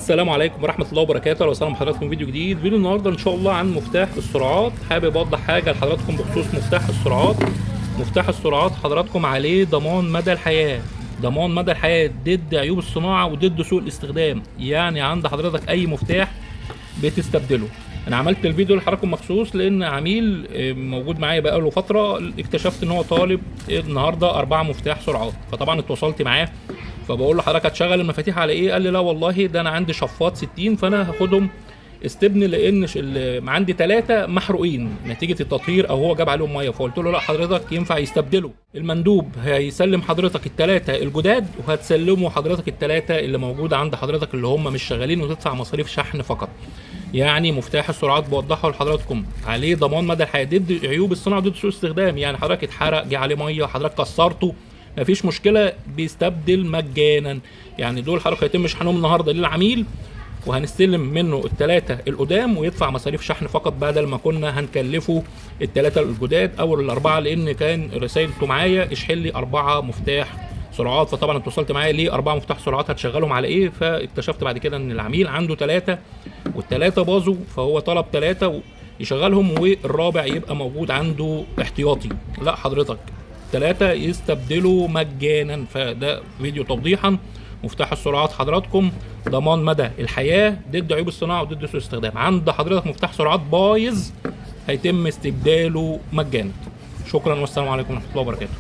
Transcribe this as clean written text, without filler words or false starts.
السلام عليكم ورحمه الله وبركاته. اهلا وسهلا بحضراتكم في فيديو جديد. فيديو النهارده ان شاء الله عن مفتاح السرعات. حابب اوضح حاجه لحضراتكم بخصوص مفتاح السرعات. مفتاح السرعات حضراتكم عليه ضمان مدى الحياه، ضمان مدى الحياه ضد عيوب الصناعه وضد سوء الاستخدام. يعني عند حضرتك اي مفتاح بتستبدله. انا عملت الفيديو لحضراتكم مخصوص لان عميل موجود معايا بقاله فتره، اكتشفت ان هو طالب النهارده 4 مفتاح سرعات، فطبعا اتواصلت معاه فبقول له حضرتك هتشغل المفاتيح على ايه؟ قال لي لا والله ده انا عندي شفاط 60 فانا هاخدهم استبن لان عندي 3 محروقين نتيجه التطهير او هو جاب عليهم ميه. فقلت له لا حضرتك ينفع يستبدلوا. المندوب هيسلم حضرتك ال3 الجداد وهتسلموا حضرتك ال3 اللي موجوده عند حضرتك اللي هم مش شغالين وتدفع مصاريف شحن فقط. يعني مفتاح السرعات بوضحه لحضراتكم عليه ضمان مدى الحياه ضد عيوب الصناعه وضد سوء استخدام. يعني حضرتك اتحرق جه عليه ميه حضرتك كسرته مفيش مشكله بيستبدل مجانا. يعني دول حضرتك هيتم شحنهم النهارده للعميل وهنستلم منه ال3 القدام ويدفع مصاريف شحن فقط بدل ما كنا هنكلفه ال3 الجداد او ال4 لان كان رسالته معايا اشحن لي 4 مفتاح سرعات. فطبعا اتصلت معايا ليه 4 مفتاح سرعات هتشغلهم على ايه؟ فاكتشفت بعد كده ان العميل عنده 3 وال3 باظوا فهو طلب 3 يشغلهم والرابع يبقى موجود عنده احتياطي. لا حضرتك 3 يستبدلوا مجانا. فده فيديو توضيحا. مفتاح السرعات حضراتكم ضمان مدى الحياه ضد عيوب الصناعه وضد سوء الاستخدام. عند حضرتك مفتاح سرعات بايظ هيتم استبداله مجانا. شكرا والسلام عليكم ورحمه الله وبركاته.